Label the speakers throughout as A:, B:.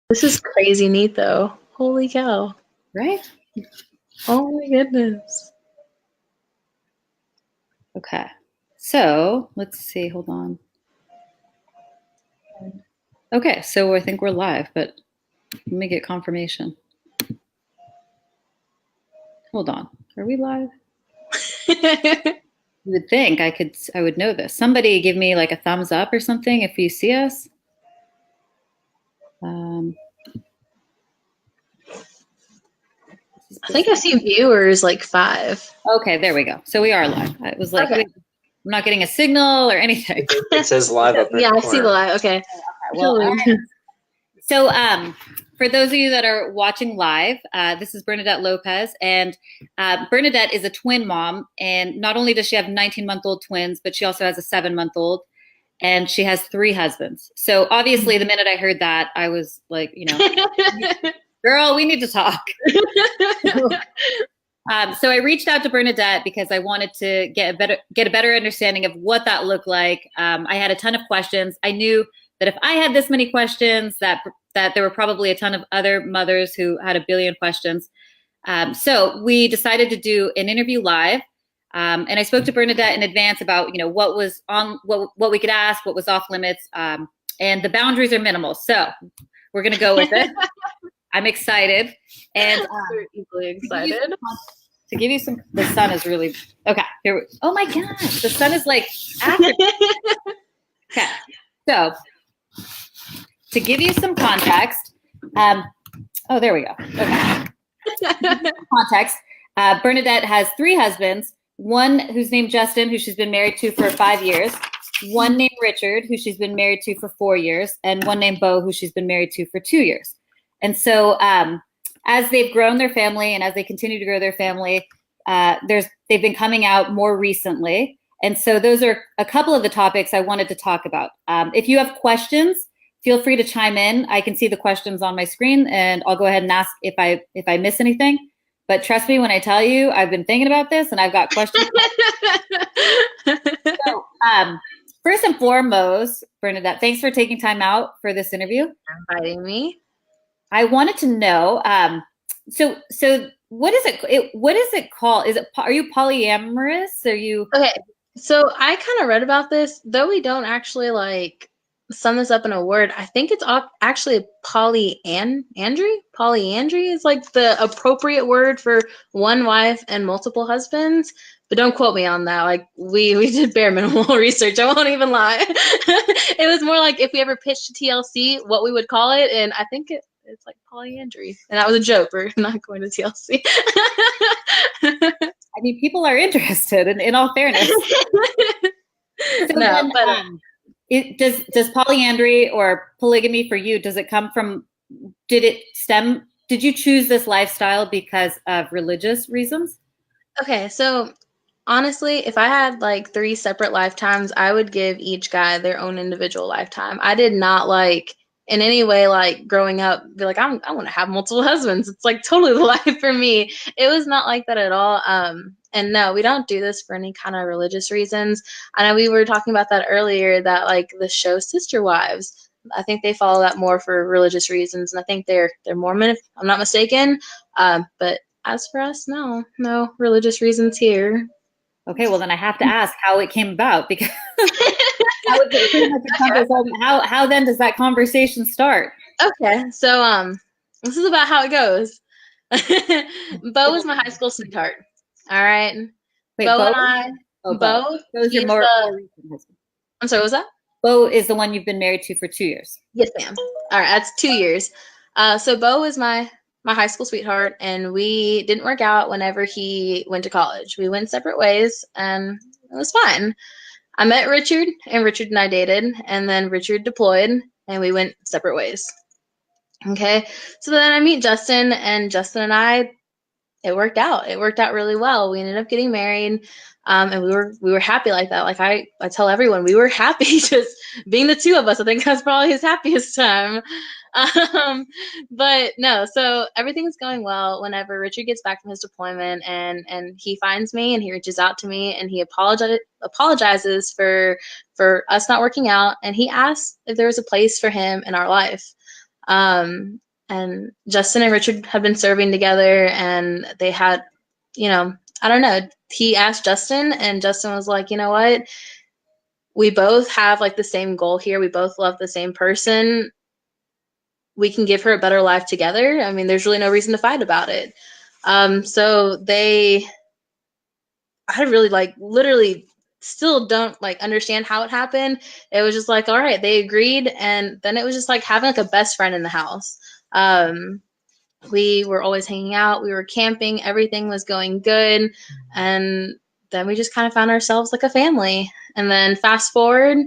A: This is crazy neat, though. Holy cow.
B: Right?
A: Oh, my goodness.
B: Okay. So let's see. Hold on. Okay. So I think we're live, but let me get confirmation. Hold on. Are we live? You would think I would know this. Somebody give me like a thumbs up or something if you see us.
A: I think I see viewers like 5.
B: Okay, there we go. So we are live. It was like, wait, I'm not getting a signal or anything.
C: It says live up in
A: Yeah,
C: the
A: I see the live. Okay.
B: Well, so for those of you that are watching live, this is Bernadette Lopez, and Bernadette is a twin mom, and not only does she have 19-month-old twins, but she also has a 7-month-old, and she has 3 husbands. So obviously, the minute I heard that, I was like, you know, girl, we need to talk. So I reached out to Bernadette because I wanted to get a better understanding of what that looked like. I had a ton of questions. I knew that if I had this many questions, that there were probably a ton of other mothers who had a billion questions. So we decided to do an interview live. And I spoke to Bernadette in advance about, you know, what was on, what we could ask, what was off limits. And the boundaries are minimal. So we're going to go with it. I'm excited. And
A: we're equally excited.
B: To give you some, the sun is really, okay. Here, oh my gosh, the sun is like active. Okay. So to give you some context, oh, there we go. Okay. Context. Bernadette has 3 husbands, one who's named Justin, who she's been married to for 5 years, one named Richard, who she's been married to for 4 years, and one named Beau, who she's been married to for 2 years. And so as they've grown their family and as they continue to grow their family, they've been coming out more recently. And so those are a couple of the topics I wanted to talk about. If you have questions, feel free to chime in. I can see the questions on my screen, and I'll go ahead and ask if I miss anything. But trust me when I tell you, I've been thinking about this, and I've got questions. So, first and foremost, Bernadette, thanks for taking time out for this interview.
A: Inviting me.
B: I wanted to know. So what is it? What is it called? Are you polyamorous? Are you
A: okay? So I kind of read about this, though we don't actually like sum this up in a word. I think it's actually polyandry. Polyandry is like the appropriate word for one wife and multiple husbands. But don't quote me on that. Like we did bare minimal research. I won't even lie. It was more like if we ever pitched to TLC, what we would call it, and I think it's like polyandry. And that was a joke. We're not going to TLC.
B: I mean, people are interested in all fairness. So no, then, does polyandry or polygamy for you, does it come from, did you choose this lifestyle because of religious reasons?
A: Okay, so honestly, if I had like 3 separate lifetimes, I would give each guy their own individual lifetime. I did not like in any way, like growing up, be like, I want to have multiple husbands. It's like totally the life for me. It was not like that at all. And no, we don't do this for any kind of religious reasons. I know we were talking about that earlier, that like the show Sister Wives, I think they follow that more for religious reasons. And I think they're Mormon, if I'm not mistaken. But as for us, no religious reasons here.
B: Okay, well then I have to ask how it came about, because how then does that conversation start?
A: Okay, so this is about how it goes. Beau is my high school sweetheart. All right.
B: Wait,
A: Beau and I.
B: Beau. I'm sorry, what was that? Beau is the one you've been married to for 2 years.
A: Yes, ma'am. All right, that's 2 years. So Beau is my high school sweetheart, and we didn't work out whenever he went to college. We went separate ways, and it was fine. I met Richard, and Richard and I dated, and then Richard deployed, and we went separate ways. Okay, so then I meet Justin, and Justin and I, it worked out. It worked out really well. We ended up getting married, and we were happy like that. Like I tell everyone, we were happy just being the 2 of us. I think that's probably his happiest time. But no, so everything's going well. Whenever Richard gets back from his deployment and he finds me and he reaches out to me and he apologizes for us not working out, and he asks if there was a place for him in our life. And Justin and Richard had been serving together, and they had, I don't know, he asked Justin, and Justin was like, you know what? We both have like the same goal here. We both love the same person. We can give her a better life together. I mean, there's really no reason to fight about it. So I really like literally still don't like understand how it happened. It was just like, all right, they agreed. And then it was just like having like a best friend in the house. We were always hanging out. We were camping. Everything was going good. And then we just kind of found ourselves like a family. And then fast forward,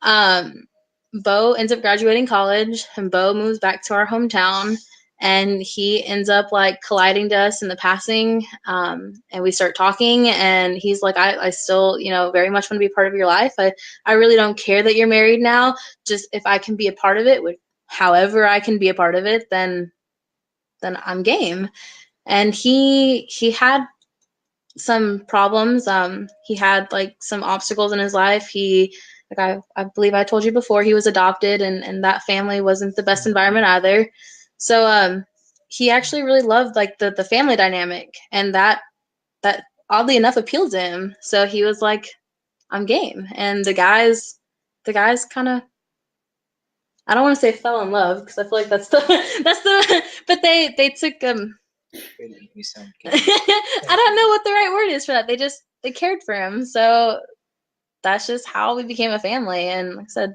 A: Beau ends up graduating college, and Beau moves back to our hometown, and he ends up like colliding to us in the passing. And we start talking, and he's like, I still, very much want to be part of your life. I really don't care that you're married now. Just if I can be a part of it, however I can be a part of it, then I'm game. And he had some problems. He had like some obstacles in his life. I believe I told you before, he was adopted, and that family wasn't the best environment either. So he actually really loved like the family dynamic, and that oddly enough appealed to him. So he was like, I'm game. And the guys kind of, I don't want to say fell in love, because I feel like that's the but they took I don't know what the right word is for that. They cared for him. So that's just how we became a family. And like I said,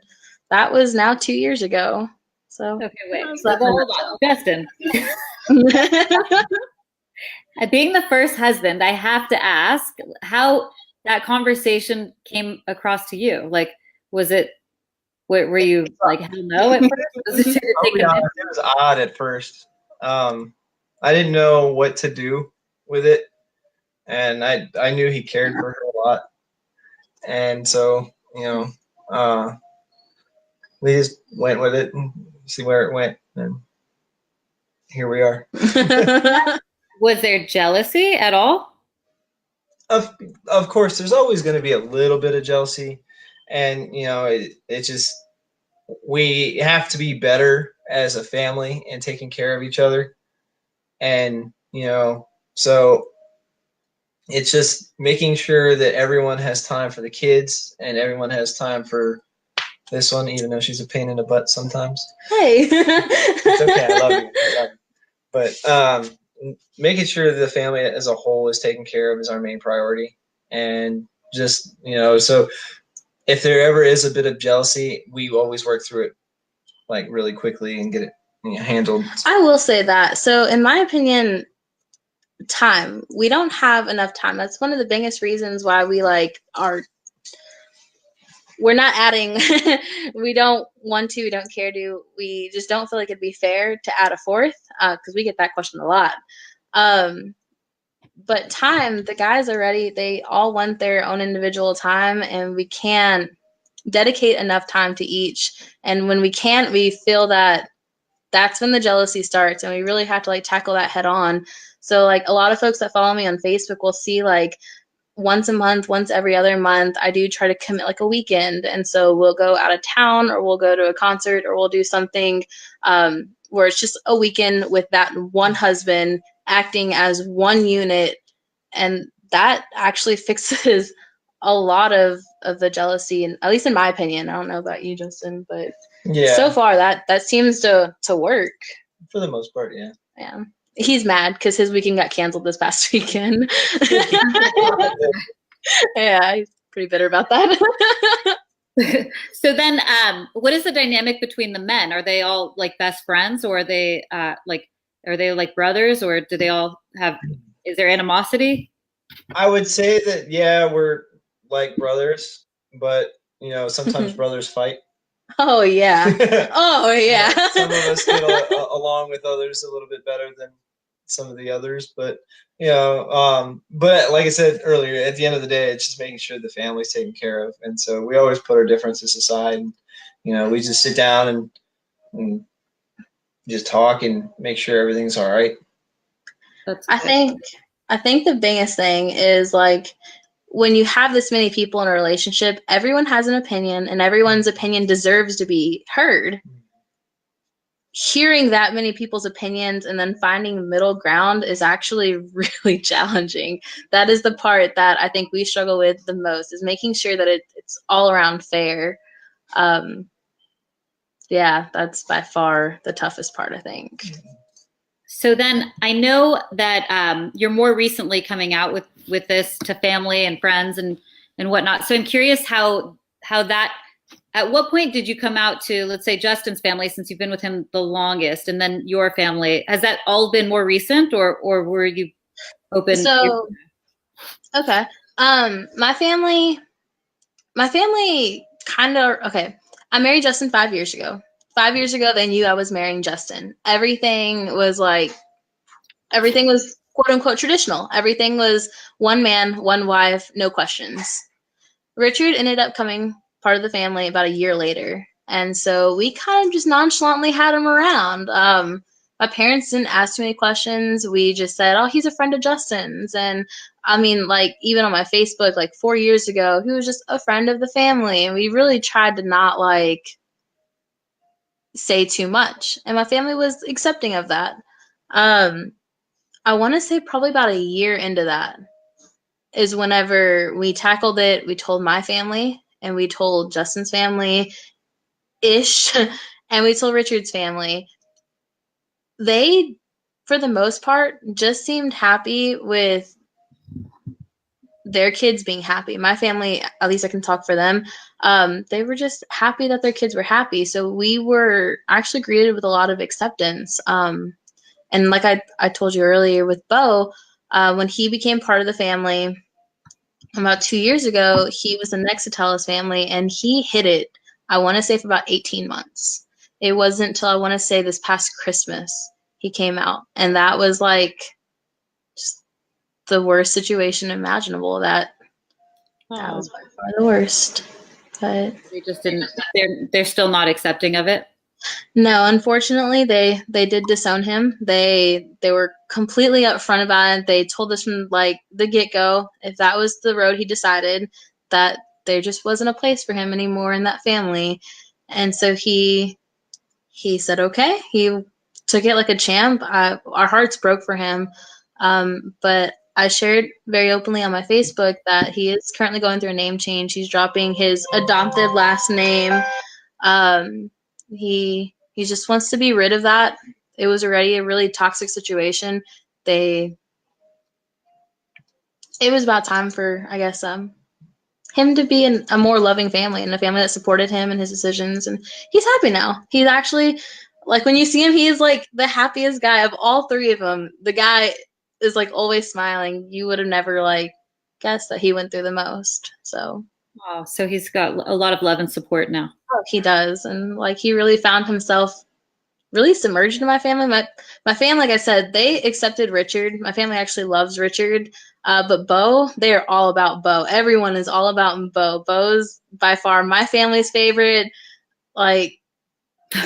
A: that was now 2 years ago. So
B: okay, wait. Hold on, Justin. Being the first husband, I have to ask how that conversation came across to you. Like, was it? Were you like, hell no at first?
C: It was odd at first. I didn't know what to do with it, and I knew he cared for her a lot, and so we just went with it and see where it went, and here we are.
B: Was there jealousy at all?
C: Of course, there's always going to be a little bit of jealousy, and it just, we have to be better as a family and taking care of each other, and so it's just making sure that everyone has time for the kids and everyone has time for this one, even though she's a pain in the butt sometimes.
A: Hey.
C: It's okay. I love you. But making sure the family as a whole is taken care of is our main priority. And just, so if there ever is a bit of jealousy, we always work through it like really quickly and get it handled.
A: I will say that. So in my opinion, time, we don't have enough time. That's one of the biggest reasons why we we're not adding. We don't want to, we don't care to, we just don't feel like it'd be fair to add a fourth, because we get that question a lot. But time, the guys are ready. They all want their own individual time, and we can't dedicate enough time to each. And when we can't, we feel that that's when the jealousy starts, and we really have to like tackle that head on. So like a lot of folks that follow me on Facebook will see like once a month, once every other month, I do try to commit like a weekend. And so we'll go out of town, or we'll go to a concert, or we'll do something where it's just a weekend with that one husband acting as one unit. And that actually fixes a lot of the jealousy, and at least in my opinion. I don't know about you, Justin, but so far that seems to work.
C: For the most part, yeah.
A: Yeah. He's mad because his weekend got canceled this past weekend. Yeah, he's pretty bitter about that.
B: So then, what is the dynamic between the men? Are they all like best friends, or are they like brothers, or do they all have? Is there animosity?
C: I would say that we're like brothers, but sometimes brothers fight.
A: Oh yeah. Oh yeah.
C: Some of us get along with others a little bit better than some of the others, but but like I said earlier, at the end of the day, it's just making sure the family's taken care of. And so we always put our differences aside, and we just sit down and just talk and make sure everything's all right.
A: I think the biggest thing is like, when you have this many people in a relationship, everyone has an opinion, and everyone's opinion deserves to be heard. hearing that many people's opinions and then finding middle ground is actually really challenging. That is the part that I think we struggle with the most, is making sure that it's all around fair. Yeah, that's by far the toughest part, I think.
B: So then I know that you're more recently coming out with this to family and friends and whatnot. So I'm curious how that, at what point did you come out to, let's say, Justin's family, since you've been with him the longest, and then your family? Has that all been more recent, or were you open?
A: So, okay. My family kind of, okay. I married Justin 5 years ago. 5 years ago, they knew I was marrying Justin. Everything was quote unquote traditional. Everything was one man, one wife, no questions. Richard ended up coming part of the family about a year later. And so we kind of just nonchalantly had him around. My parents didn't ask too many questions. We just said, oh, he's a friend of Justin's. And I mean, like, even on my Facebook, like 4 years ago, he was just a friend of the family. And we really tried to not, like, say too much. And my family was accepting of that. I want to say probably about a year into that is whenever we tackled it. We told my family and we told Justin's family-ish and we told Richard's family. They, for the most part, just seemed happy with their kids being happy. My family, at least I can talk for them, they were just happy that their kids were happy. So we were actually greeted with a lot of acceptance. And like I told you earlier with Beau, when he became part of the family about 2 years ago, he was the next to tell his family, and he hid it, I want to say, for about 18 months. It wasn't until I want to say this past Christmas he came out. And that was like just the worst situation imaginable. That was by far the worst. But
B: they just didn't, they're still not accepting of it.
A: No, unfortunately, they did disown him. They were completely upfront about it. They told us from like the get-go, if that was the road he decided, that there just wasn't a place for him anymore in that family. And so he said okay. He took it like a champ. Our hearts broke for him. But I shared very openly on my Facebook that he is currently going through a name change. He's dropping his adopted last name. He just wants to be rid of that. It was already a really toxic situation. It was about time for, I guess, him to be in a more loving family and a family that supported him and his decisions. And he's happy now. He's actually, like, when you see him, he is like the happiest guy of all three of them. The guy is like always smiling. You would have never like guessed that he went through the most. So.
B: Wow. So he's got a lot of love and support now.
A: Oh, he does. And like he really found himself really submerged in my family. My family, like I said, they accepted Richard. My family actually loves Richard. But Beau, they are all about Beau. Everyone is all about Beau. Beau's by far my family's favorite. Like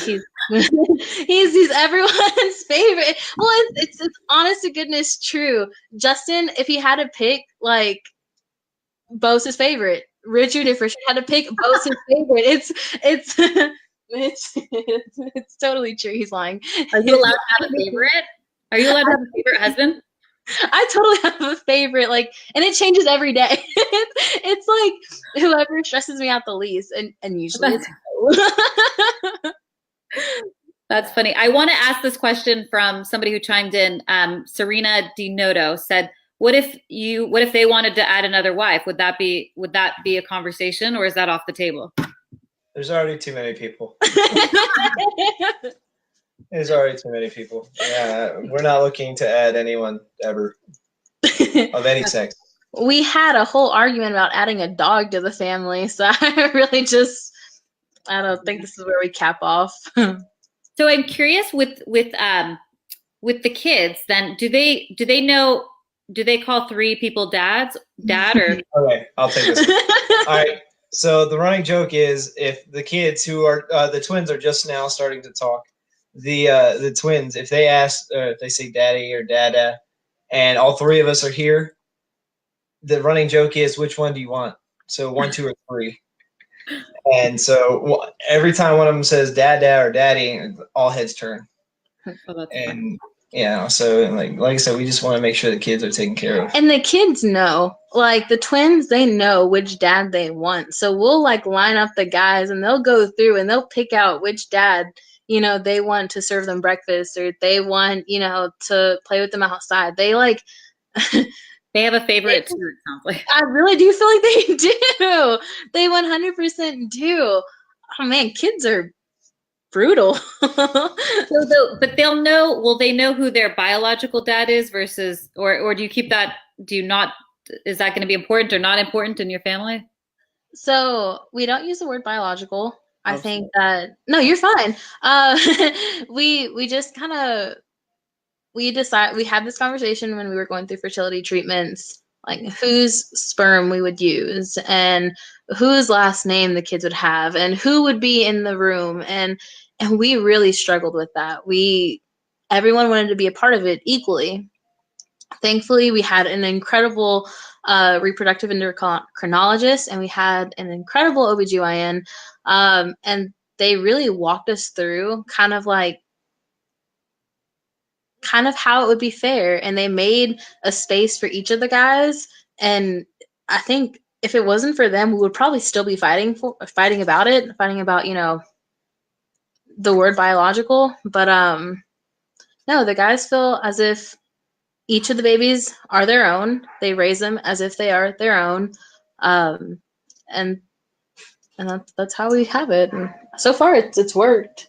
A: he's he's everyone's favorite. Well, it's honest to goodness true. Justin, if he had to pick, like, Beau's his favorite. Richard, if Richard had to pick, Beau's his favorite. It's totally true. He's lying.
B: Are you allowed to have a favorite? Are you allowed to have a favorite husband?
A: I totally have a favorite, like, and it changes every day. It's like whoever stresses me out the least, and usually it's
B: That's funny. I want to ask this question from somebody who chimed in. Serena DiNoto said, What if they wanted to add another wife? Would that be a conversation, or is that off the table?
C: There's already too many people. There's already too many people. Yeah, we're not looking to add anyone ever of any sex.
A: We had a whole argument about adding a dog to the family, so I really I don't think this is where we cap off.
B: So I'm curious with the kids. Then do they know? Do they call three people dad or?
C: Okay, I'll take this one. All right. So the running joke is, if the kids who are the twins are just now starting to talk, the twins, if they ask, if they say daddy or dada, and all three of us are here, the running joke is, which one do you want? So 1, 2, or 3. And so every time one of them says dad, dad, or daddy, all heads turn.
B: Oh, that's
C: And
B: funny.
C: so like I said, we just want to make sure the kids are taken care of.
A: And the kids know, like the twins, they know which dad they want. So we'll like line up the guys and they'll go through and they'll pick out which dad, you know, they want to serve them breakfast or they want, you know, to play with them outside. They like,
B: They have a favorite too, it sounds like.
A: I really do feel like they do. They 100% do. Oh man, kids are brutal.
B: But they'll know, will they know who their biological dad is versus, or do you keep that, do you not, is that going to be important or not important in your family?
A: So we don't use the word biological. I
B: Oh,
A: think that, no, you're fine. We just kind of, we had this conversation when we were going through fertility treatments, like whose sperm we would use and whose last name the kids would have and who would be in the room. And we really struggled with that. Everyone wanted to be a part of it equally. Thankfully, we had an incredible reproductive endocrinologist and we had an incredible OBGYN. And they really walked us through kind of how it would be fair. And they made a space for each of the guys. And I think if it wasn't for them, we would probably still be fighting about, you know, the word biological. But no, the guys feel as if each of the babies are their own. They raise them as if they are their own. And that's how we have it. And so far it's worked.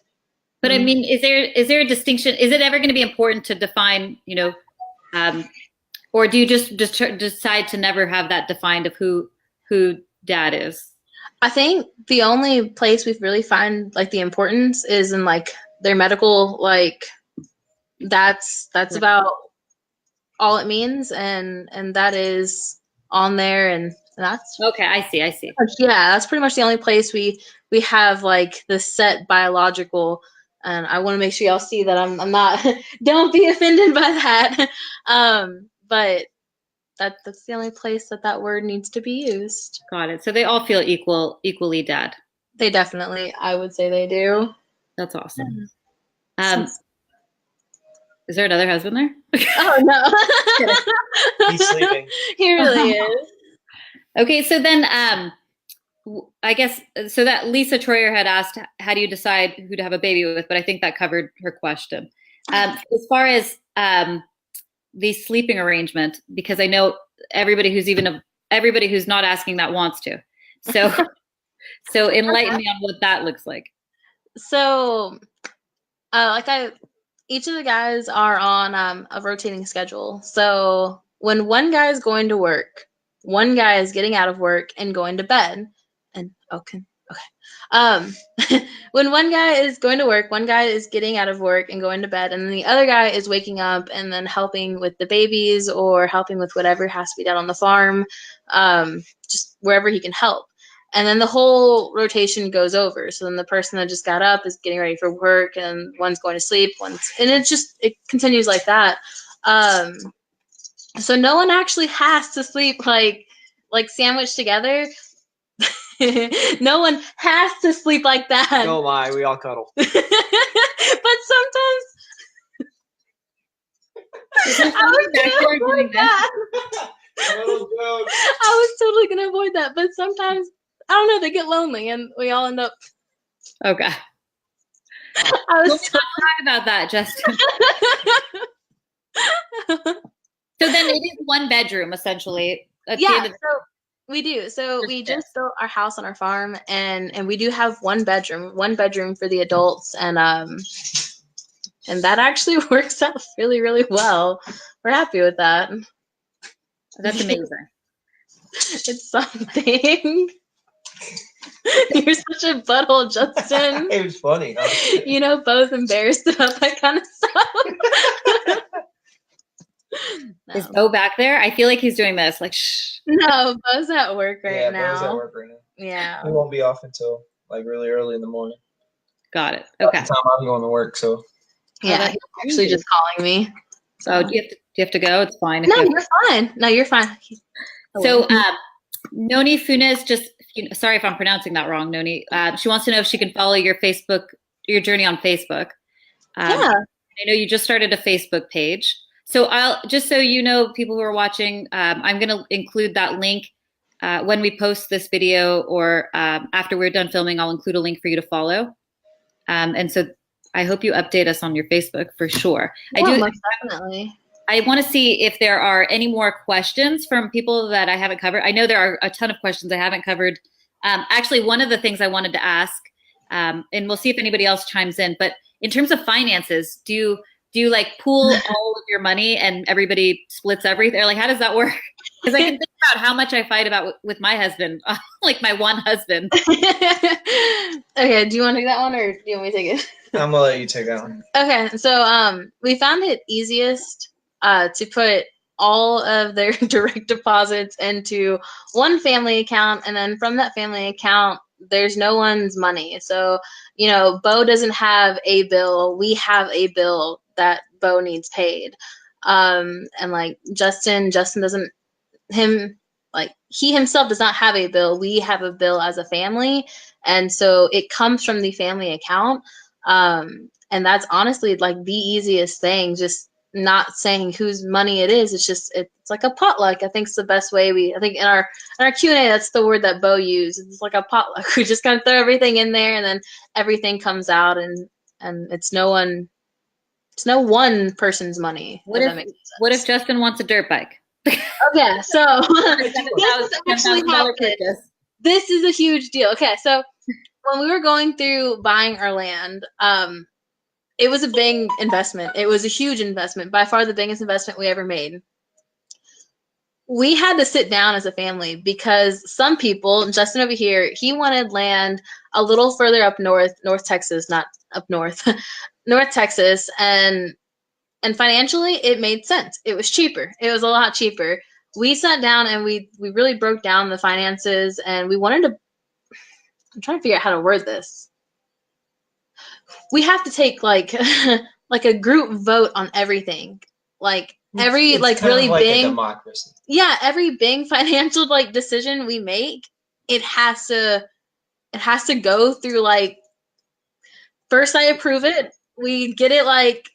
B: But I mean, is there a distinction? Is it ever going to be important to define, you know, or do you just decide to never have that defined of who dad is?
A: I think the only place we really find like the importance is in like their medical, like that's about all it means, and that is on there, and that's
B: okay. I see.
A: Yeah, that's pretty much the only place we have like the set biological. And I want to make sure y'all see that I'm not. Don't be offended by that. But that's the only place that word needs to be used.
B: Got it. So they all feel equally dad.
A: They definitely, I would say they do.
B: That's awesome. Is there another husband there?
A: Oh no,
C: He's sleeping.
A: He really is.
B: Okay, so then I guess so that Lisa Troyer had asked, how do you decide who to have a baby with? But I think that covered her question. As far as the sleeping arrangement, because I know everybody who's not asking that wants to. So enlighten me on what that looks like.
A: So, each of the guys are on a rotating schedule. So when one guy is going to work, one guy is getting out of work and going to bed. And okay. When one guy is going to work, one guy is getting out of work and going to bed, and then the other guy is waking up and then helping with the babies or helping with whatever has to be done on the farm, just wherever he can help. And then the whole rotation goes over. So then the person that just got up is getting ready for work, and one's going to sleep, and it continues like that. So no one actually has to sleep like sandwiched together. No one has to sleep like that.
C: Don't lie, we all cuddle.
A: But sometimes I was totally gonna avoid that. But sometimes, I don't know, they get lonely and we all end up.
B: Okay. Let's talk about that, Justin. So then it is one bedroom, essentially.
A: Yeah, so we do. So we just built our house on our farm, and we do have one bedroom for the adults, and that actually works out really, really well. We're happy with that.
B: That's amazing.
A: It's something. You're such a butthole, Justin.
C: It was funny. Huh?
A: You know, both embarrassed about that kind of stuff.
B: No. Is Beau back there? I feel like he's doing this, like, shh.
A: No, Beau's at work right now.
C: Beau's at work right now.
A: Yeah.
C: He won't be off until like really early in the morning.
B: Got it. Okay.
C: By the time I'm going to work, so.
A: Yeah, he's actually just calling me.
B: So do you have to go? It's fine.
A: No, you're fine. No, you're fine.
B: So Noni Funes just sorry if I'm pronouncing that wrong, Noni. She wants to know if she can follow your journey on Facebook.
A: Yeah.
B: I know you just started a Facebook page. So just so you know, people who are watching, I'm going to include that link when we post this video, or after we're done filming, I'll include a link for you to follow. And so I hope you update us on your Facebook for sure.
A: Yeah, most definitely.
B: I want to see if there are any more questions from people that I haven't covered. I know there are a ton of questions I haven't covered. Actually, one of the things I wanted to ask, and we'll see if anybody else chimes in, but in terms of finances, do you like pool all of your money and everybody splits everything? Or like, how does that work? Because I can think about how much I fight about with my husband, like my one husband.
A: Okay, do you want to take that one, or do you want me to take it?
C: I'm gonna let you take that one.
A: Okay, so we found it easiest to put all of their direct deposits into one family account, and then from that family account, there's no one's money. So, you know, Beau doesn't have a bill. We have a bill that Beau needs paid. And like Justin doesn't, he himself does not have a bill. We have a bill as a family. And so it comes from the family account. And that's honestly like the easiest thing, just not saying whose money it is. It's like a potluck. I think it's the best way. I think in our Q&A, that's the word that Beau used. It's like a potluck. We just kind of throw everything in there, and then everything comes out, and it's no one person's money.
B: What if Justin wants a dirt bike?
A: Okay, so this actually happened. This is a huge deal. Okay, so when we were going through buying our land, it was a big investment. It was a huge investment, by far the biggest investment we ever made. We had to sit down as a family because some people, Justin over here, he wanted land a little further up north Texas, not up north, North Texas, and financially it made sense. It was cheaper. It was a lot cheaper. We sat down and we really broke down the finances, and we wanted to, I'm trying to figure out how to word this. We have to take like like a group vote on everything. Like every
C: it's
A: like
C: kind
A: really
C: of like
A: big
C: a democracy.
A: Yeah, every big financial like decision we make, it has to go through like, first I approve it. We get it like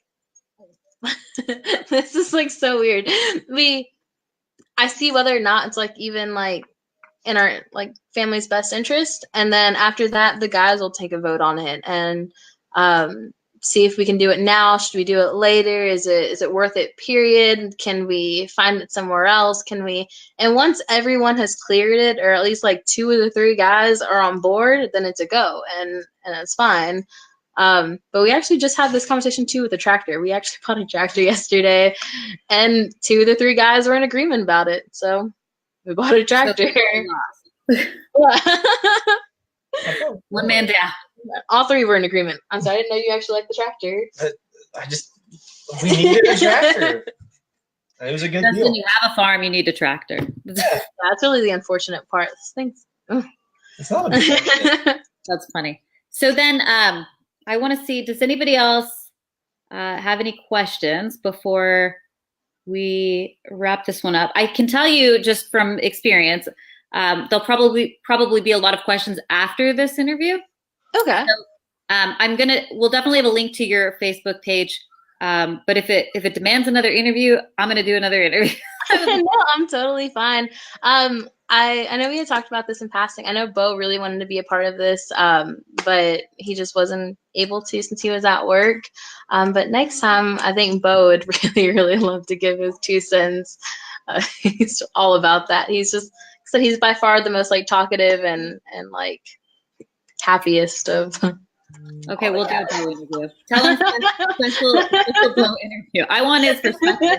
A: this is like so weird. I see whether or not it's like even like in our like family's best interest, and then after that the guys will take a vote on it and see if we can do it now. Should we do it later? Is it worth it, period? Can we find it somewhere else? And once everyone has cleared it, or at least like 2 of the 3 guys are on board, then it's a go, and it's fine. But we actually just had this conversation too with the tractor. We actually bought a tractor yesterday, and 2 of the 3 guys were in agreement about it. So we bought a tractor.
B: One man down.
A: All 3 were in agreement. I'm sorry, I didn't know you actually liked the tractor.
C: We needed a tractor. It was a good deal.
B: When you have a farm, you need a tractor.
A: Yeah, that's really the unfortunate part. Thanks.
C: It's not a big deal.
B: That's funny. So then I want to see, does anybody else have any questions before we wrap this one up? I can tell you just from experience, there'll probably be a lot of questions after this interview.
A: Okay.
B: So, we'll definitely have a link to your Facebook page. But if it demands another interview, I'm going to do another interview.
A: No, I'm totally fine. I know we had talked about this in passing. I know Beau really wanted to be a part of this, but he just wasn't able to since he was at work. But next time, I think Beau would really, really love to give his 2 cents. He's all about that. He's just said he's by far the most like talkative and like happiest of.
B: Okay, we'll do a Beau interview. Tell us a special Beau interview. I want his perspective.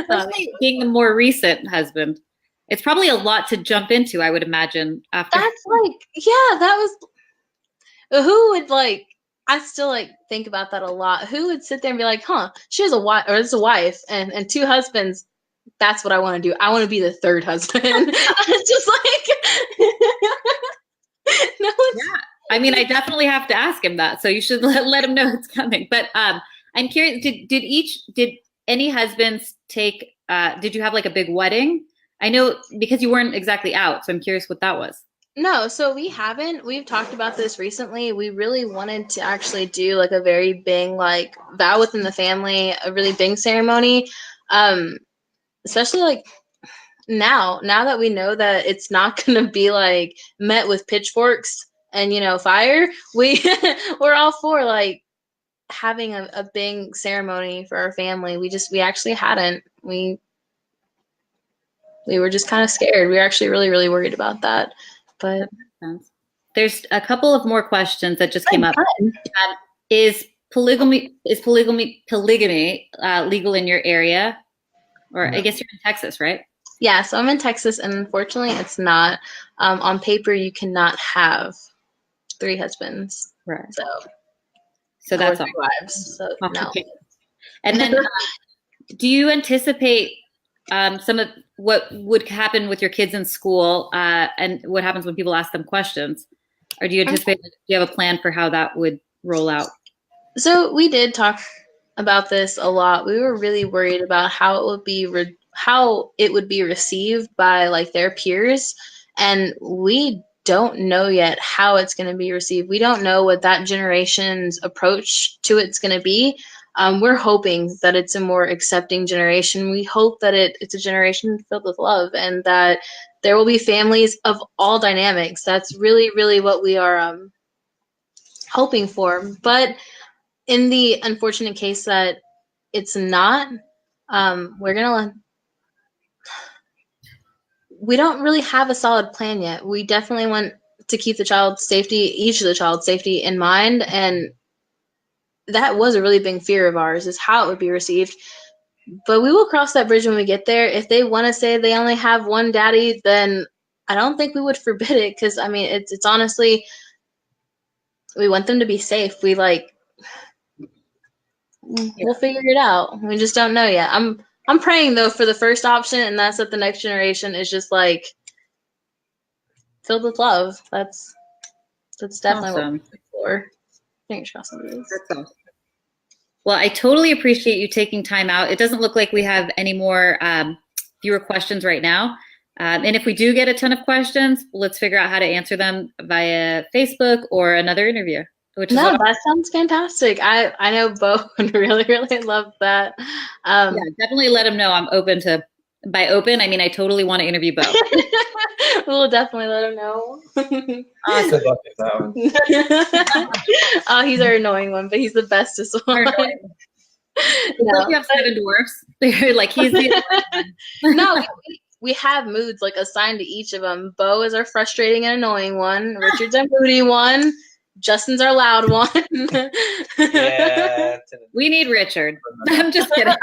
B: Especially being the more recent husband. It's probably a lot to jump into, I would imagine. After
A: that's like, yeah, that was, who would like, I still like think about that a lot. Who would sit there and be like, huh, she has a wife, or it's a wife and 2 husbands. That's what I want to do. I want to be the 3rd husband. It's just like, no one's.
B: Yeah. I mean, I definitely have to ask him that. So you should let him know it's coming. But I'm curious, did any husbands take, did you have like a big wedding? I know because you weren't exactly out, so I'm curious what that was.
A: No, so we haven't. We've talked about this recently. We really wanted to actually do like a very big like vow within the family, a really big ceremony. Especially like now that we know that it's not going to be like met with pitchforks and fire, we're all for like having a big ceremony for our family. We actually hadn't. We were just kind of scared. We were actually really, really worried about that. But
B: there's a couple of more questions that just came up. Is polygamy legal in your area? Or no. I guess you're in Texas, right?
A: Yeah, so I'm in Texas, and unfortunately it's not. On paper, you cannot have 3 husbands.
B: Right.
A: So
B: that's all.
A: 3 wives. So no.
B: And then do you anticipate some of what would happen with your kids in school and what happens when people ask them questions? Or do you anticipate, do you have a plan for how that would roll out?
A: So we did talk about this a lot. We were really worried about how it would be received by like their peers, and we don't know yet how it's going to be received. We don't know what that generation's approach to it's going to be. We're hoping that it's a more accepting generation. We hope that it's a generation filled with love, and that there will be families of all dynamics. That's really, really what we are hoping for. But in the unfortunate case that it's not, we don't really have a solid plan yet. We definitely want to keep each of the child's safety in mind, and that was a really big fear of ours, is how it would be received. But we will cross that bridge when we get there. If they want to say they only have one daddy, then I don't think we would forbid it, because I mean it's honestly, we want them to be safe. We'll figure it out. We just don't know yet. I'm praying though for the first option, and that's that the next generation is just like filled with love. That's definitely what we're looking for. Fingers crossed.
B: That's awesome. Well, I totally appreciate you taking time out. It doesn't look like we have any more viewer questions right now. And if we do get a ton of questions, let's figure out how to answer them via Facebook or another interview.
A: That sounds fantastic. I know Beau would really, really love that.
B: Yeah, definitely let him know I'm open to. By open, I mean I totally want to interview Beau.
A: We'll definitely let him know.
B: Awesome.
A: Oh, he's our annoying one, but he's the bestest one.
B: You have 7 dwarfs. Like he's the
A: No, we have moods like assigned to each of them. Beau is our frustrating and annoying one. Richard's our moody one. Justin's our loud one.
C: Yeah.
B: We need Richard. I'm just kidding.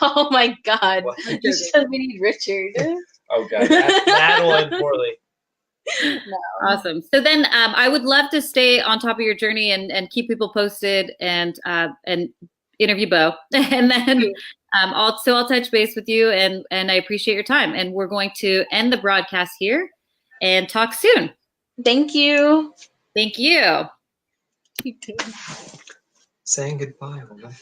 A: Oh my God. You said we need Richard.
C: Oh God, that one poorly.
A: No.
B: Awesome. So then I would love to stay on top of your journey and keep people posted and interview Beau. And then I'll touch base with you and I appreciate your time. And we're going to end the broadcast here and talk soon.
A: Thank you.
B: Thank you.
C: Saying goodbye, woman.